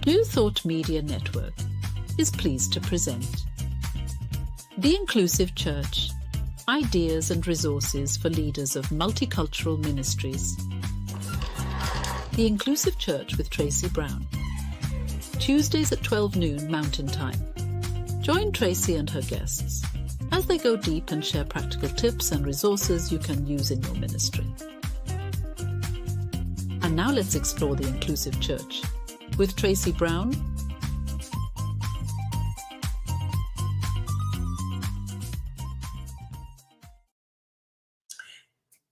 New Thought Media Network is pleased to present The Inclusive Church, Ideas and Resources for Leaders of Multicultural Ministries. The Inclusive Church with Tracy Brown. Tuesdays at 12 noon Mountain Time. Join Tracy and her guests as they go deep and share practical tips and resources you can use in your ministry. And now let's explore the Inclusive Church with Tracy Brown.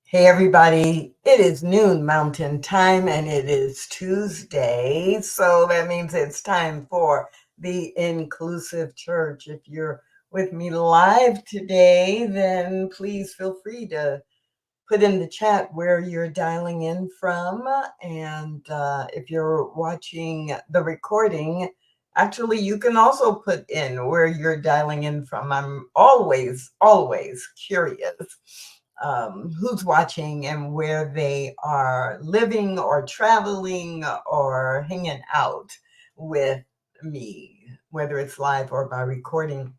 Hey everybody, it is noon Mountain Time and it is Tuesday, so that means it's time for the Inclusive Church. If you're with me live today, then please feel free to put in the chat where you're dialing in from, and if you're watching the recording, actually you can also put in where you're dialing in from. I'm always curious who's watching and where they are living or traveling or hanging out with me, whether it's live or by recording.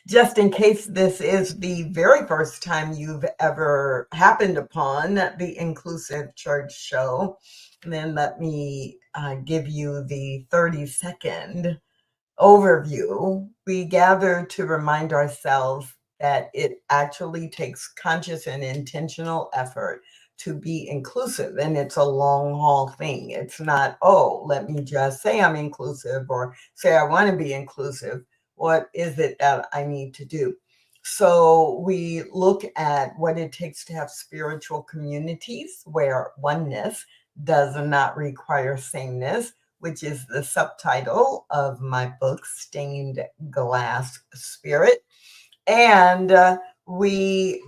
Just in case this is the very first time you've ever happened upon the Inclusive Church show, then let me give you the 30-second overview. We gather to remind ourselves that it actually takes conscious and intentional effort to be inclusive, and it's a long haul thing. It's not, oh, let me just say I'm inclusive or say I want to be inclusive. What is it that I need to do? So we look at what it takes to have spiritual communities where oneness does not require sameness, which is the subtitle of my book, Stained Glass Spirit. And we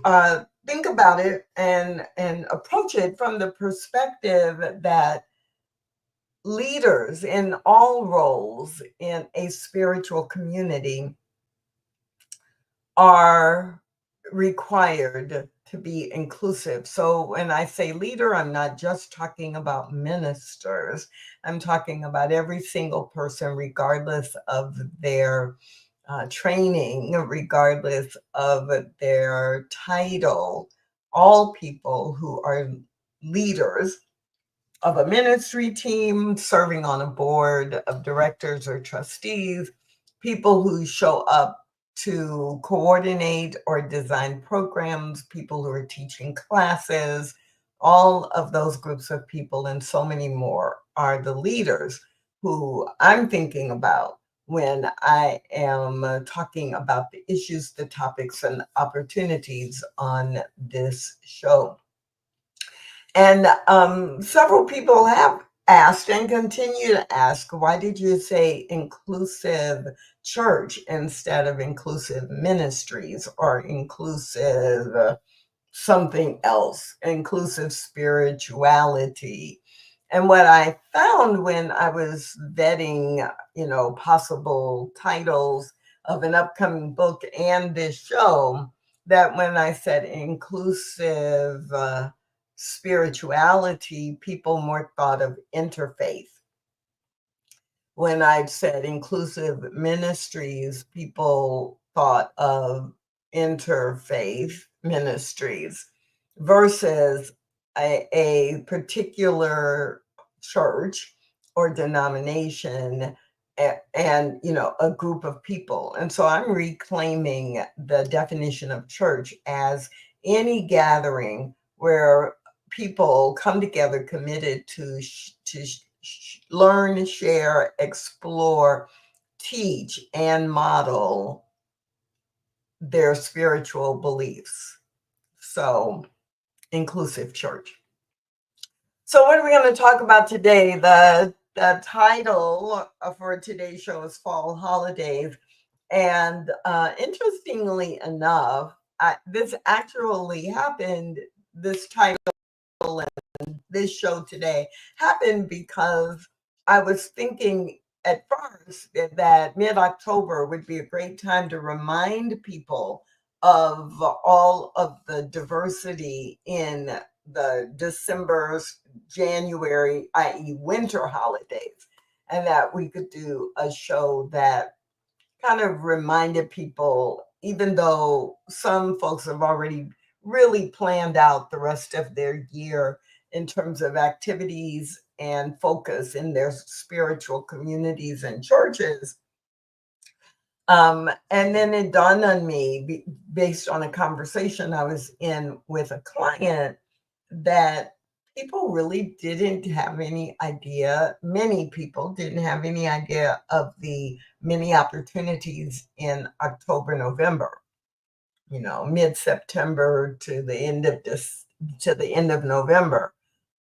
think about it and approach it from the perspective that leaders in all roles in a spiritual community are required to be inclusive. So when I say leader, I'm not just talking about ministers. I'm talking about every single person, regardless of their training, regardless of their title. All people who are leaders of a ministry team, serving on a board of directors or trustees, people who show up to coordinate or design programs, people who are teaching classes, all of those groups of people and so many more are the leaders who I'm thinking about when I am talking about the issues, the topics, and opportunities on this show. And several people have asked and continue to ask, why did you say inclusive church instead of inclusive ministries or inclusive something else, inclusive spirituality? And what I found when I was vetting, possible titles of an upcoming book and this show, that when I said inclusive spirituality, people more thought of interfaith. When I said inclusive ministries, people thought of interfaith ministries versus a particular church or denomination and a group of people. And so I'm reclaiming the definition of church as any gathering where people come together committed to learn, share, explore, teach, and model their spiritual beliefs. So, inclusive church. So what are we going to talk about today? The title for today's show is Fall Holidays. And interestingly enough, this actually happened, this title and this show today happened because I was thinking at first that mid-October would be a great time to remind people of all of the diversity in the December, January, i.e. winter holidays. and that we could do a show that kind of reminded people, even though some folks have already really planned out the rest of their year in terms of activities and focus in their spiritual communities and churches. And then it dawned on me, based on a conversation I was in with a client, that people really didn't have any idea, many people didn't have any idea of the many opportunities in October, November, mid-September to the end of November,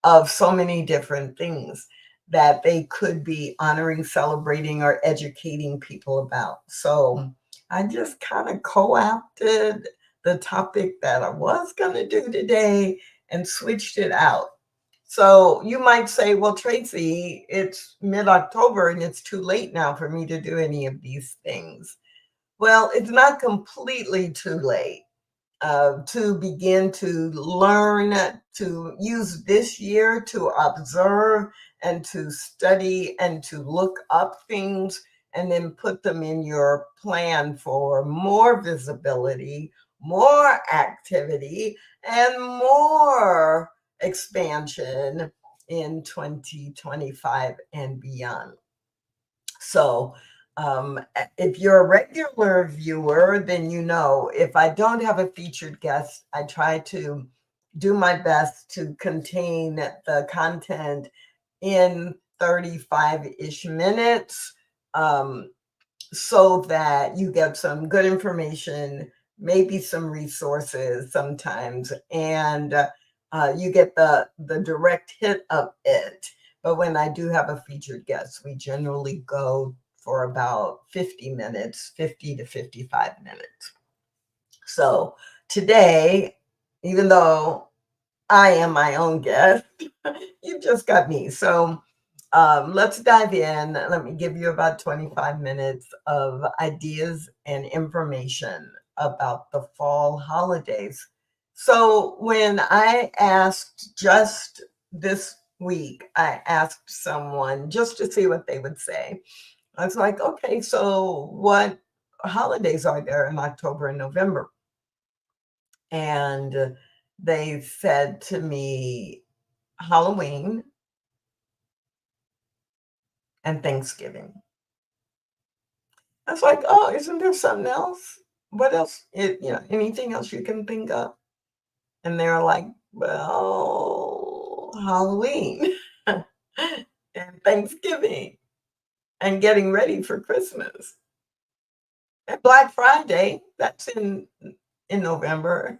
of so many different things that they could be honoring, celebrating, or educating people about. So I just kind of co-opted the topic that I was going to do today and switched it out. So you might say, well, Tracy, it's mid-October and it's too late now for me to do any of these things. Well, it's not completely too late to begin to learn, to use this year to observe and to study and to look up things and then put them in your plan for more visibility, more activity, and more expansion in 2025 and beyond. So, if you're a regular viewer, then you know if I don't have a featured guest, I try to do my best to contain the content in 35-ish minutes, so that you get some good information, maybe some resources sometimes, and you get the direct hit of it. But when I do have a featured guest, we generally go for about 50 minutes, 50 to 55 minutes. So today, even though I am my own guest, you just got me. So let's dive in. Let me give you about 25 minutes of ideas and information about the fall holidays. So when I asked just this week, I asked someone just to see what they would say. I was like, okay, so what holidays are there in October and November? And they said to me, Halloween and Thanksgiving. I was like, oh, isn't there something else? What else? Anything else you can think of? And they're like, well, Halloween and Thanksgiving and getting ready for Christmas. And Black Friday, that's in November.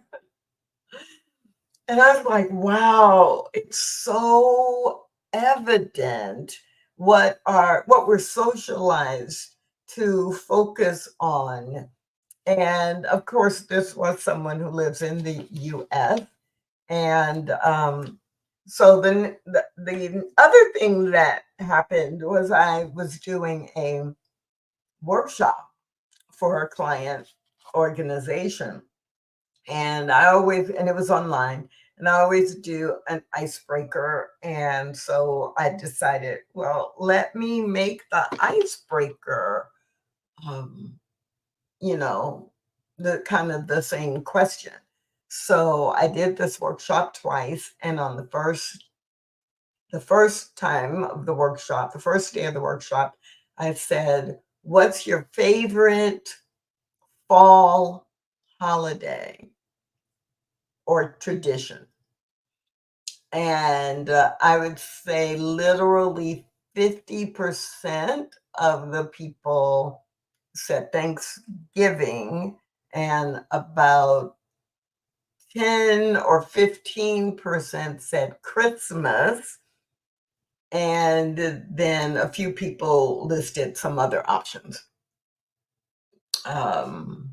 And I was like, wow, it's so evident what we're socialized to focus on. And of course, this was someone who lives in the US. And so then the other thing that happened was I was doing a workshop for a client organization. And it was online, and I always do an icebreaker. And so I decided, well, let me make the icebreaker, um, you know, the kind of the same question. So I did this workshop twice, and on the first time of the workshop, the first day of the workshop, I said, "What's your favorite fall holiday or tradition?" And I would say literally 50% of the people said Thanksgiving, and about 10 or 15% said Christmas. And then a few people listed some other options. Um,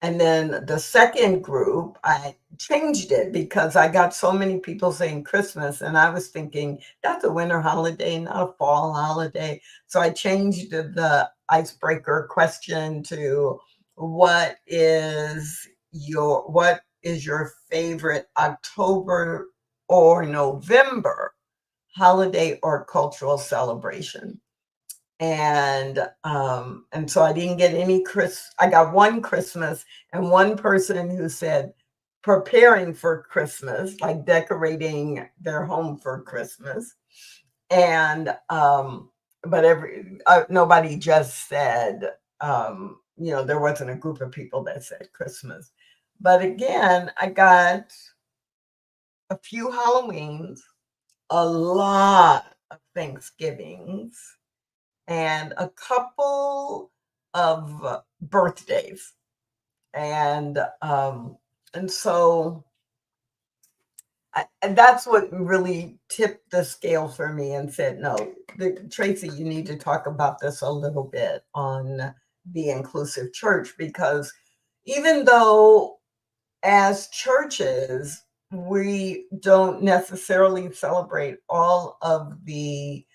And then the second group, I changed it because I got so many people saying Christmas, and I was thinking that's a winter holiday, not a fall holiday. So I changed the icebreaker question to what is your favorite October or November holiday or cultural celebration. And so I didn't get any I got one Christmas and one person who said preparing for Christmas, like decorating their home for Christmas. And but nobody just said, there wasn't a group of people that said Christmas. But again, I got a few Halloweens, a lot of Thanksgivings, and a couple of birthdays. And so and that's what really tipped the scale for me and said, no, Tracy, you need to talk about this a little bit on the inclusive church, because even though as churches, we don't necessarily celebrate all of the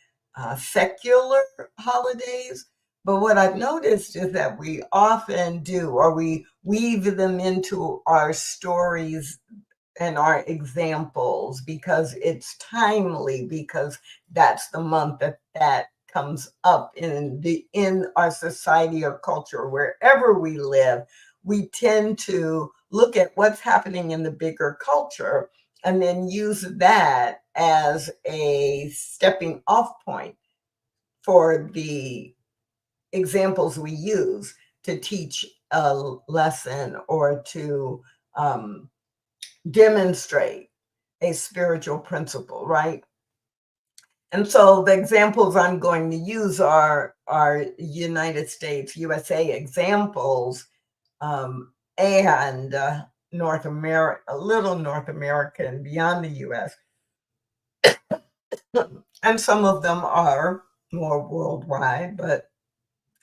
secular holidays. But what I've noticed is that we often do, or we weave them into our stories and our examples because it's timely, because that's the month that comes up in our society or culture wherever we live. We tend to look at what's happening in the bigger culture and then use that as a stepping off point for the examples we use to teach a lesson or to demonstrate a spiritual principle, right? And so the examples I'm going to use are United States, USA examples, and North America, a little North America and beyond the US. And some of them are more worldwide, but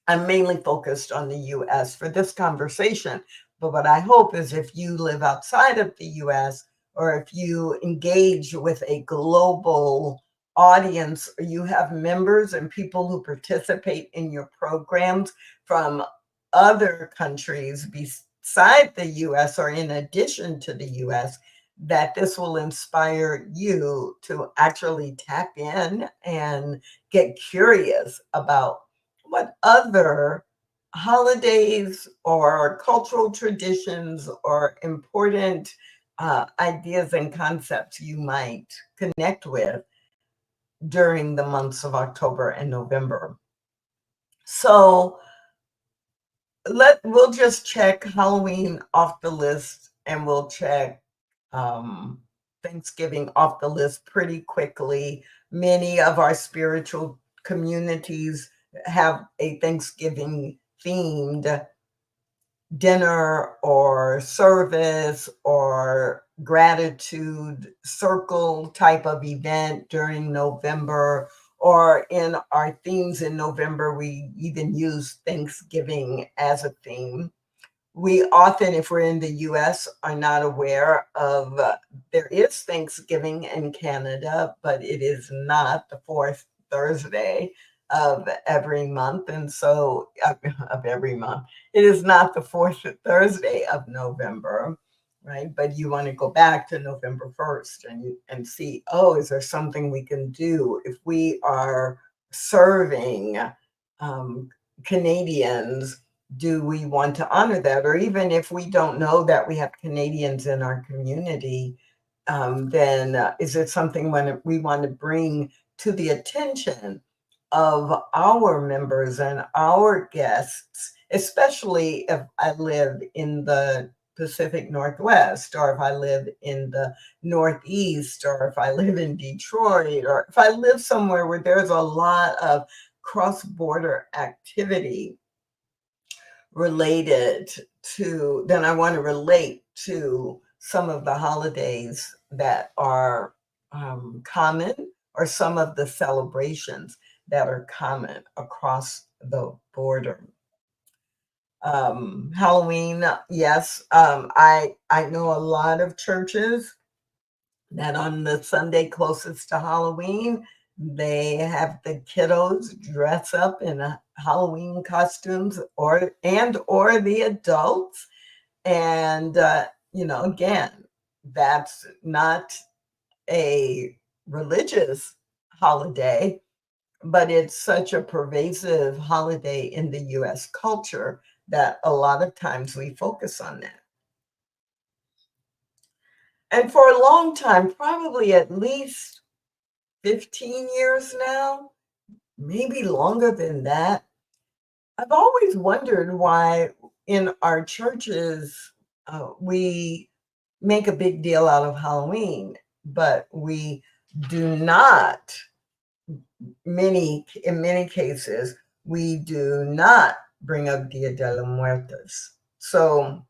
I'm mainly focused on the US for this conversation. But what I hope is if you live outside of the US, or if you engage with a global audience, or you have members and people who participate in your programs from other countries beside the US or in addition to the US, that this will inspire you to actually tap in and get curious about what other holidays or cultural traditions or important ideas and concepts you might connect with during the months of October and November. So we'll just check Halloween off the list, and we'll check Thanksgiving off the list pretty quickly. Many of our spiritual communities have a Thanksgiving themed dinner or service or gratitude circle type of event during November, or in our themes in November, we even use Thanksgiving as a theme. We often, if we're in the US, are not aware of, there is Thanksgiving in Canada, but it is not the fourth Thursday of every month. And so, of every month, it is not the fourth Thursday of November, right? But you want to go back to November 1st and see, oh, is there something we can do if we are serving Canadians? Do we want to honor that? Or even if we don't know that we have Canadians in our community, then is it something when we want to bring to the attention of our members and our guests, especially if I live in the Pacific Northwest, or if I live in the Northeast, or if I live in Detroit, or if I live somewhere where there's a lot of cross-border activity related to, then I want to relate to some of the holidays that are common, or some of the celebrations that are common across the border. Halloween, yes. I know a lot of churches that on the Sunday closest to Halloween, they have the kiddos dress up in Halloween costumes, or the adults. And again, that's not a religious holiday, but it's such a pervasive holiday in the US culture that a lot of times we focus on that. And for a long time, probably at least 15 years now, maybe longer than that, I've always wondered why in our churches we make a big deal out of Halloween, but we do not, in many cases, we do not bring up Dia de los Muertos. So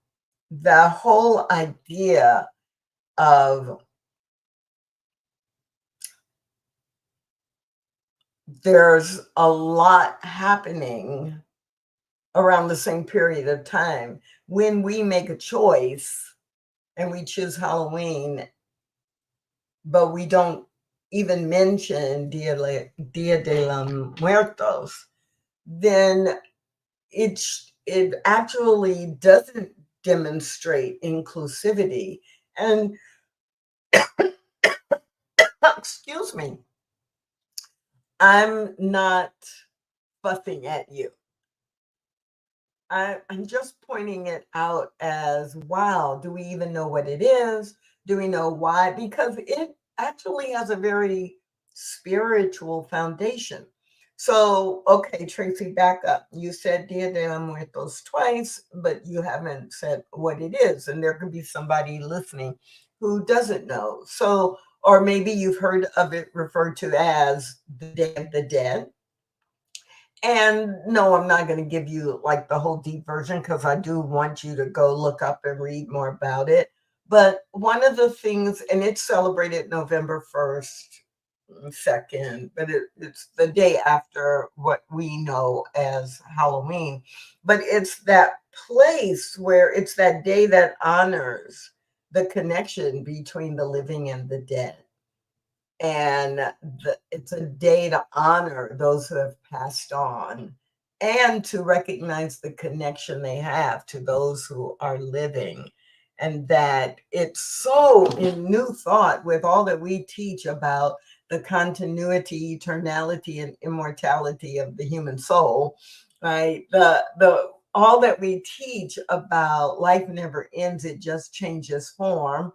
the whole idea of there's a lot happening around the same period of time when we make a choice and we choose Halloween, but we don't even mention Dia de los Muertos, then it actually doesn't demonstrate inclusivity. And excuse me, I'm not fussing at you. I'm just pointing it out as, wow, do we even know what it is? Do we know why? Because it actually has a very spiritual foundation. So, okay, Tracy, back up. You said Dia de los Muertos twice, but you haven't said what it is. And there could be somebody listening who doesn't know. So, or maybe you've heard of it referred to as the Day of the Dead. And no, I'm not going to give you like the whole deep version because I do want you to go look up and read more about it. But one of the things, and it's celebrated November 1st, 2nd, but it's the day after what we know as Halloween. But it's that place where it's that day that honors the connection between the living and the dead. And it's a day to honor those who have passed on and to recognize the connection they have to those who are living. And that it's so in new thought with all that we teach about the continuity, eternality, and immortality of the human soul, right? The all that we teach about life never ends, it just changes form.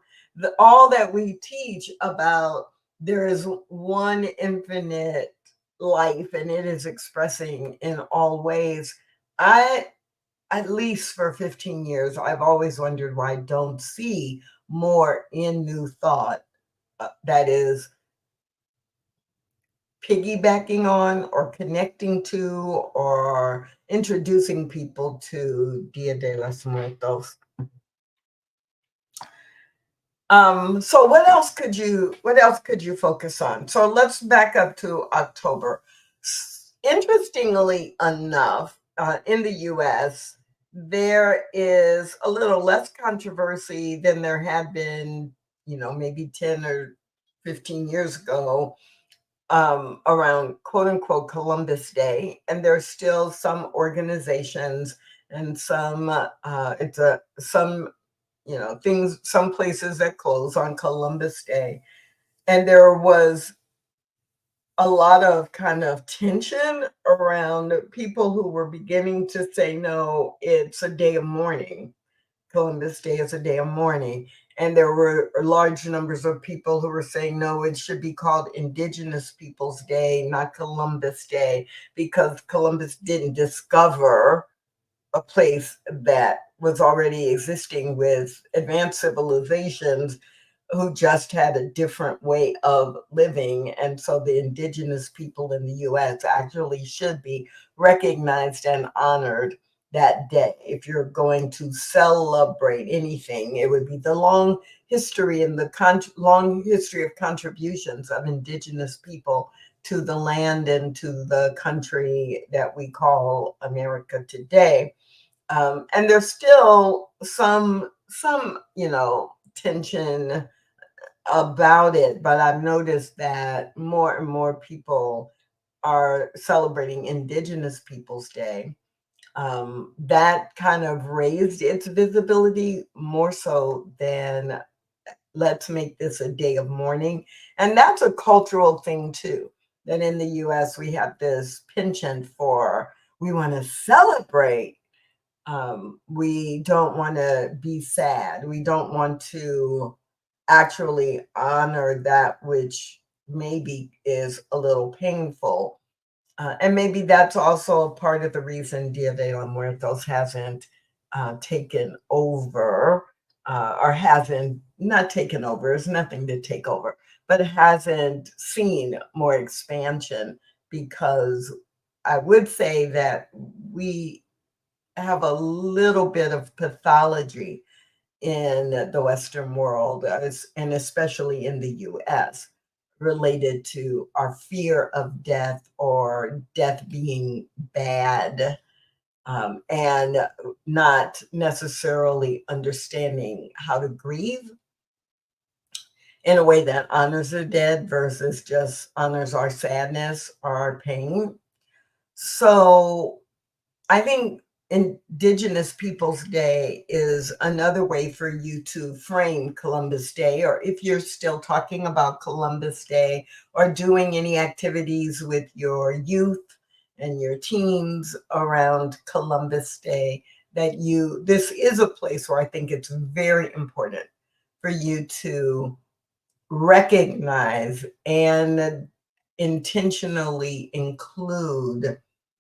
All that we teach about there is one infinite life and it is expressing in all ways. I, at least for 15 years, I've always wondered why I don't see more in new thought that is piggybacking on or connecting to or introducing people to Dia de los Muertos. So what else could you focus on? So let's back up to October. Interestingly enough, in the US, there is a little less controversy than there had been, maybe 10 or 15 years ago, around quote unquote Columbus Day. And there's still some organizations and some things, some places that close on Columbus Day. And there was a lot of kind of tension around people who were beginning to say, no, it's a day of mourning. Columbus Day is a day of mourning. And there were large numbers of people who were saying, no, it should be called Indigenous Peoples Day, not Columbus Day, because Columbus didn't discover a place that was already existing with advanced civilizations who just had a different way of living. And so the indigenous people in the US actually should be recognized and honored that day. If you're going to celebrate anything, it would be the long history and the long history of contributions of indigenous people to the land and to the country that we call America today. And there's still some tension about it, but I've noticed that more and more people are celebrating Indigenous Peoples Day. That kind of raised its visibility more so than let's make this a day of mourning. And that's a cultural thing too. that in the US we have this penchant for we want to celebrate. We don't want to be sad. We don't want to actually honor that which maybe is a little painful. And maybe that's also part of the reason Dia de los Muertos hasn't taken over or hasn't not taken over. There's nothing to take over, but it hasn't seen more expansion because I would say that we have a little bit of pathology in the Western world, and especially in the US, related to our fear of death or death being bad, and not necessarily understanding how to grieve in a way that honors the dead versus just honors our sadness or our pain. So I think Indigenous Peoples Day is another way for you to frame Columbus Day, or if you're still talking about Columbus Day or doing any activities with your youth and your teens around Columbus Day, this is a place where I think it's very important for you to recognize and intentionally include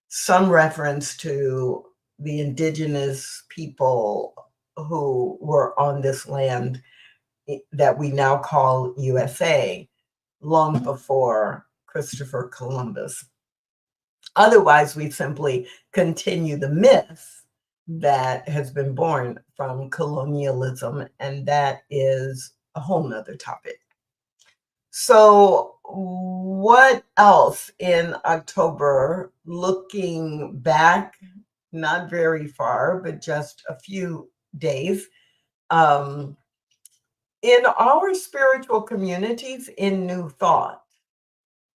some reference to the indigenous people who were on this land that we now call USA long before Christopher Columbus. Otherwise, we simply continue the myth that has been born from colonialism, and that is a whole nother topic. So, what else in October, looking back, not very far, but just a few days, um, in our spiritual communities in New Thought,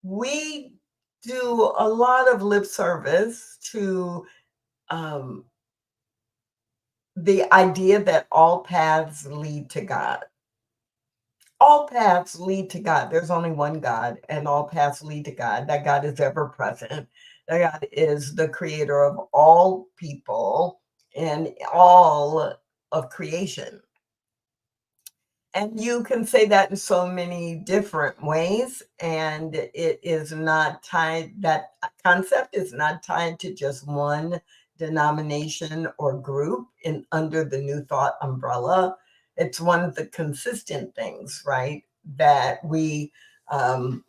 we do a lot of lip service to um, the idea that all paths lead to God. All paths lead to God. There's only one God, and all paths lead to God. That God is ever present. That God is the creator of all people and all of creation. And you can say that in so many different ways. And it is not tied, that concept is not tied to just one denomination or group in under the New Thought umbrella. It's one of the consistent things, right? That we um,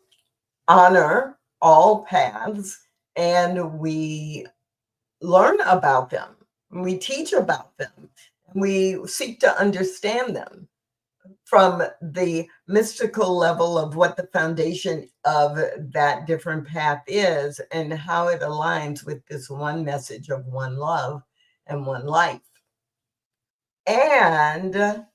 honor all paths and we learn about them. We teach about them. We seek to understand them from the mystical level of what the foundation of that different path is and how it aligns with this one message of one love and one life. And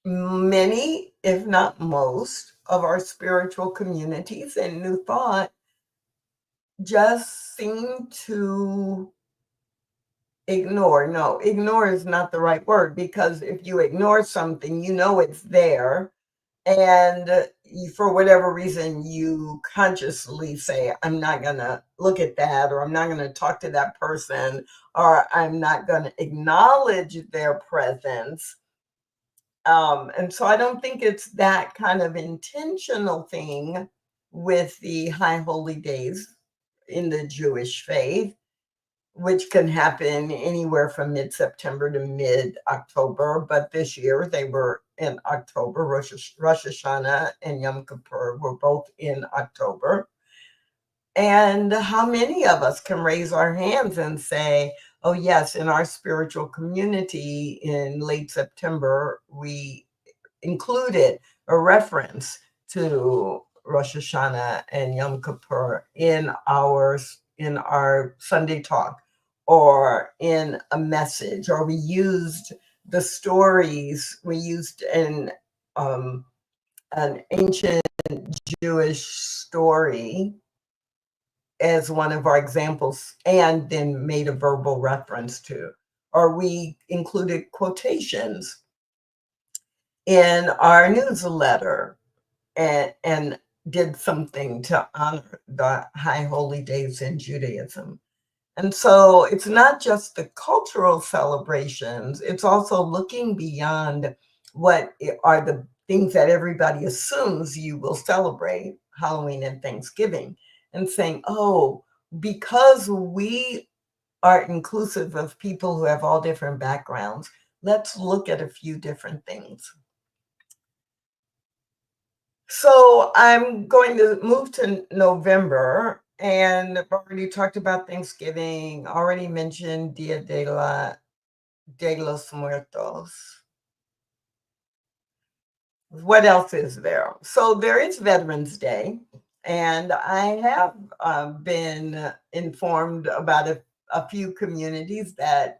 many, if not most, of our spiritual communities and New Thought just seem to ignore. No, ignore is not the right word, because if you ignore something, you know it's there. And you, for whatever reason, you consciously say, I'm not going to look at that, or I'm not going to talk to that person, or I'm not going to acknowledge their presence. And so I don't think it's that kind of intentional thing with the high holy days in the Jewish faith, which can happen anywhere from mid-September to mid-October. But this year they were in October. Rosh Hashanah and Yom Kippur were both in October. And how many of us can raise our hands and say, oh, yes, in our spiritual community in late September, we included a reference to Rosh Hashanah and Yom Kippur in our Sunday talk, or in a message, or we used the stories. We used an ancient Jewish story as one of our examples, and then made a verbal reference to, or we included quotations in our newsletter. and did something to honor the high holy days in Judaism. And so it's not just the cultural celebrations, it's also looking beyond what are the things that everybody assumes you will celebrate, Halloween and Thanksgiving, and saying, oh, because we are inclusive of people who have all different backgrounds, let's look at a few different things. So I'm going to move to November, and I've already talked about Thanksgiving, already mentioned de los Muertos. What else is there? So there is Veterans Day, and I have been informed about a few communities that,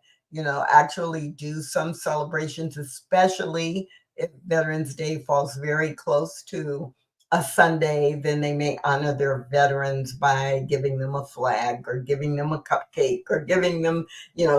actually do some celebrations, especially if Veterans Day falls very close to a Sunday. Then they may honor their veterans by giving them a flag or giving them a cupcake or giving them,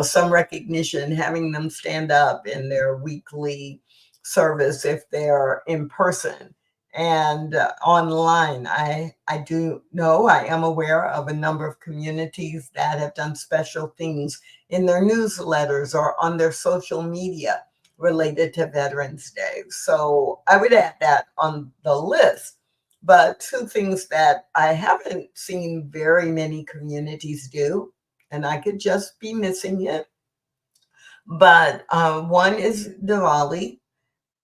some recognition, having them stand up in their weekly service if they're in person. And online, I do know, I am aware of a number of communities that have done special things in their newsletters or on their social media related to Veterans Day. So I would add that on the list. But two things that I haven't seen very many communities do, and I could just be missing it. But one is Diwali,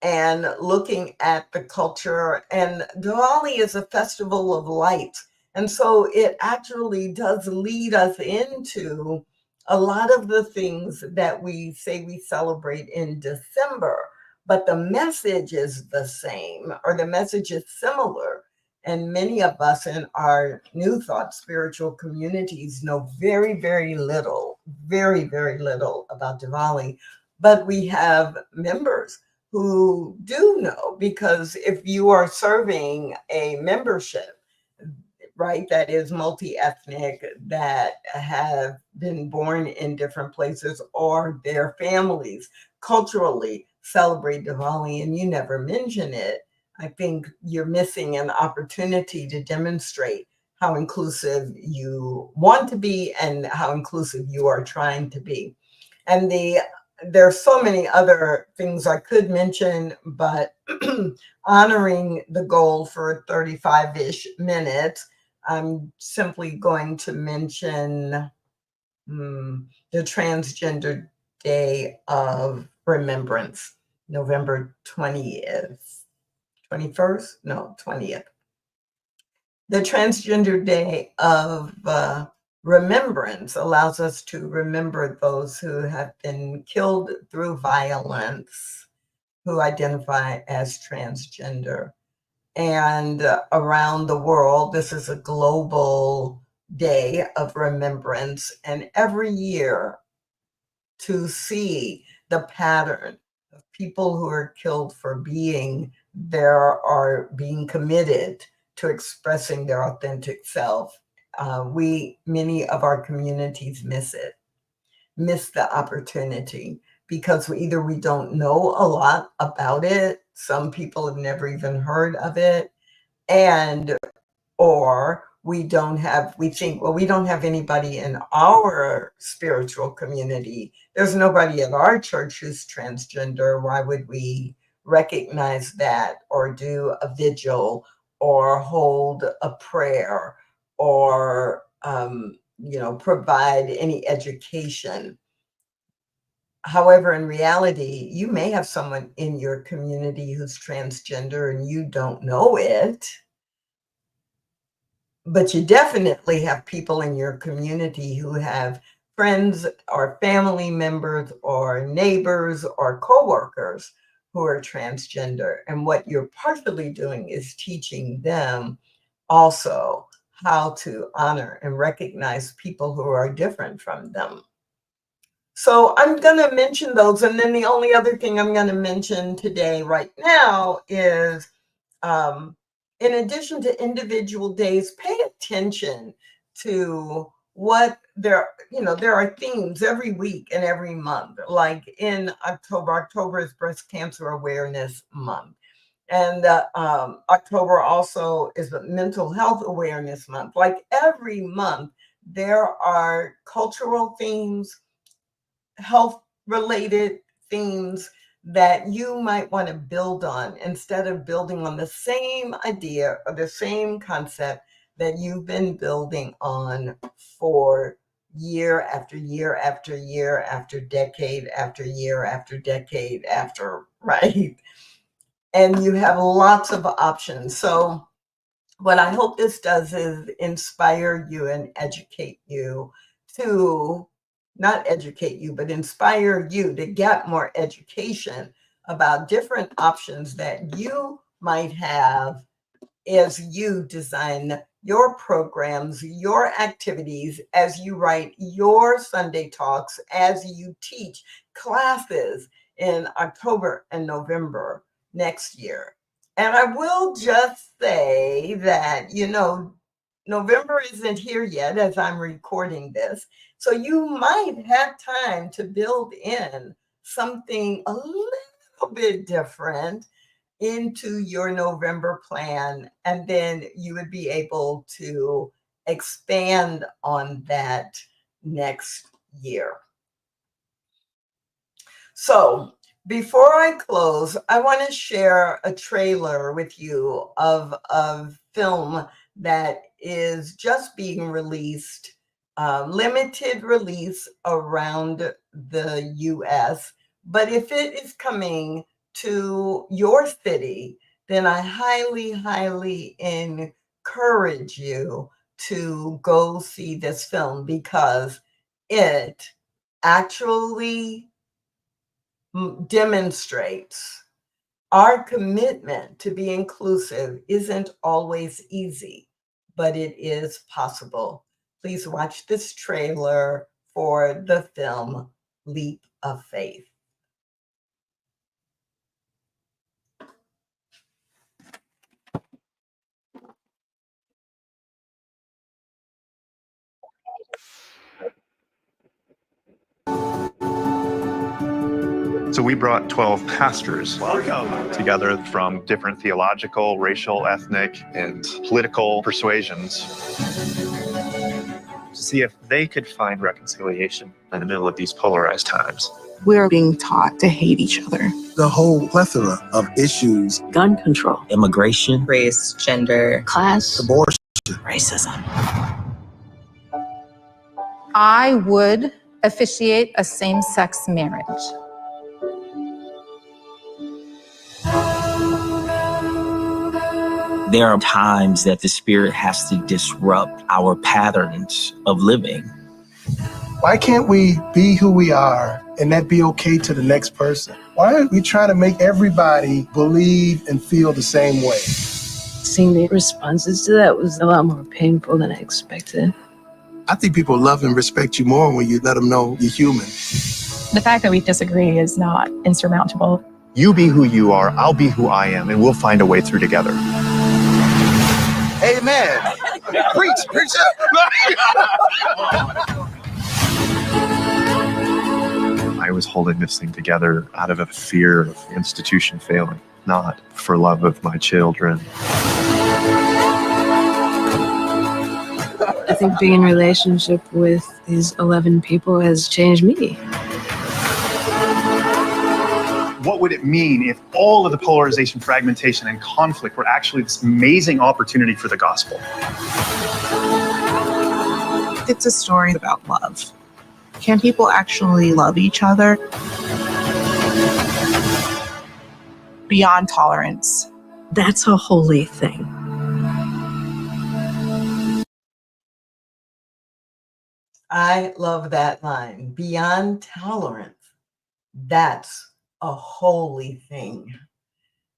and looking at the culture. And Diwali is a festival of lights. And so it actually does lead us into a lot of the things that we say we celebrate in December, but the message is the same, or the message is similar. And many of us in our New Thought spiritual communities know very, very, very little about Diwali. But we have members who do know, because if you are serving a membership, right, that is multi-ethnic, that have been born in different places, or their families culturally celebrate Diwali and you never mention it, I think you're missing an opportunity to demonstrate how inclusive you want to be and how inclusive you are trying to be. And there's so many other things I could mention, but honoring the goal for 35-ish minutes, I'm simply going to mention the Transgender Day of Remembrance, November 20th, 21st? No, 20th. The Transgender Day of Remembrance allows us to remember those who have been killed through violence, who identify as transgender. And around the world, this is a global day of remembrance. And every year, to see the pattern of people who are killed for being there or being committed to expressing their authentic self, many of our communities miss the opportunity, because either we don't know a lot about it, some people have never even heard of it, and or we think, well, we don't have anybody in our spiritual community. There's nobody at our church who's transgender. Why would we recognize that or do a vigil or hold a prayer or, provide any education? However, in reality, you may have someone in your community who's transgender and you don't know it, but you definitely have people in your community who have friends or family members or neighbors or coworkers who are transgender. And what you're partially doing is teaching them also how to honor and recognize people who are different from them. So I'm going to mention those. And then the only other thing I'm going to mention today, right now, is in addition to individual days, pay attention to what there are themes every week and every month. Like in October is Breast Cancer Awareness Month. And October also is the Mental Health Awareness Month. Like every month, there are cultural themes, health related themes that you might want to build on instead of building on the same idea or the same concept that you've been building on for year after year after year after decade after year after decade after, right? And you have lots of options. So what I hope this does is inspire you and educate you to not educate you, but inspire you to get more education about different options that you might have as you design your programs, your activities, as you write your Sunday talks, as you teach classes in October and November next year. And I will just say that, November isn't here yet as I'm recording this. So you might have time to build in something a little bit different into your November plan, and then you would be able to expand on that next year. So before I close, I want to share a trailer with you of a film that is just being released, limited release around the US. But if it is coming to your city, then I highly, highly encourage you to go see this film because it actually demonstrates our commitment to be inclusive isn't always easy, but it is possible. Please watch this trailer for the film Leap of Faith. So we brought 12 pastors together from different theological, racial, ethnic, and political persuasions to see if they could find reconciliation in the middle of these polarized times. We're being taught to hate each other. The whole plethora of issues: gun control, immigration, race, gender, class, abortion, racism. I would officiate a same-sex marriage. There are times that the Spirit has to disrupt our patterns of living. Why can't we be who we are and that be okay to the next person? Why are we trying to make everybody believe and feel the same way? Seeing the responses to that was a lot more painful than I expected. I think people love and respect you more when you let them know you're human. The fact that we disagree is not insurmountable. You be who you are, I'll be who I am, and we'll find a way through together. Amen. Preach, preacher. I was holding this thing together out of a fear of the institution failing, not for love of my children. I think being in a relationship with these 11 people has changed me. What would it mean if all of the polarization, fragmentation, and conflict were actually this amazing opportunity for the gospel? It's a story about love. Can people actually love each other beyond tolerance? That's a holy thing. I love that line. Beyond tolerance, that's a holy thing.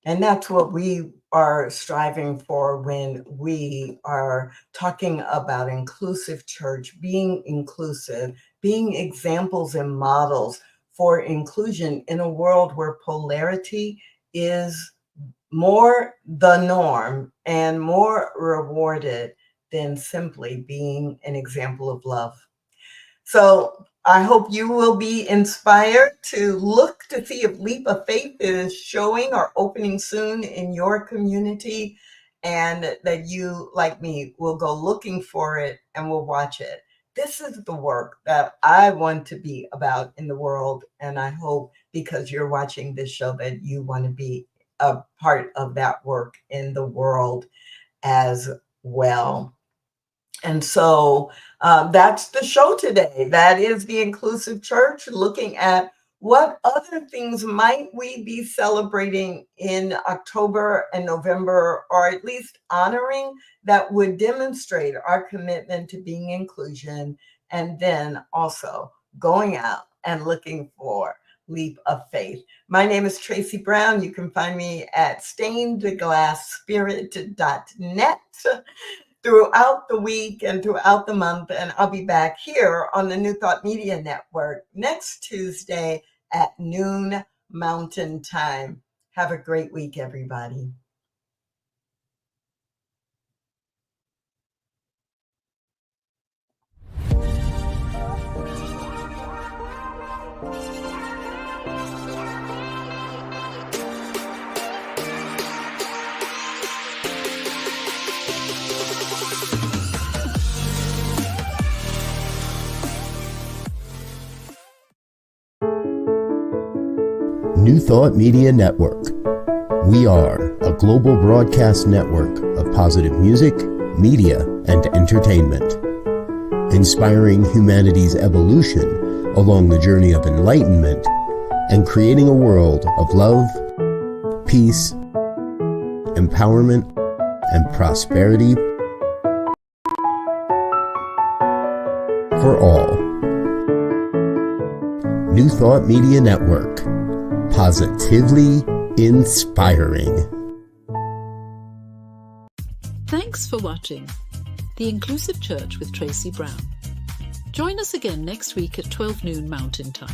And that's what we are striving for when we are talking about inclusive church, being inclusive, being examples and models for inclusion in a world where polarity is more the norm and more rewarded than simply being an example of love. So I hope you will be inspired to look to see if Leap of Faith is showing or opening soon in your community, and that you, like me, will go looking for it and will watch it. This is the work that I want to be about in the world, and I hope because you're watching this show that you want to be a part of that work in the world as well. And so that's the show today. That is the Inclusive Church, looking at what other things might we be celebrating in October and November, or at least honoring, that would demonstrate our commitment to being inclusion, and then also going out and looking for Leap of Faith. My name is Tracy Brown. You can find me at stainedglassspirit.net throughout the week and throughout the month. And I'll be back here on the New Thought Media Network next Tuesday at noon Mountain Time. Have a great week, everybody. New Thought Media Network. We are a global broadcast network of positive music, media, and entertainment, inspiring humanity's evolution along the journey of enlightenment and creating a world of love, peace, empowerment, and prosperity for all. New Thought Media Network. Positively inspiring. Thanks for watching The Inclusive Church with Tracy Brown. Join us again next week at 12 noon Mountain Time.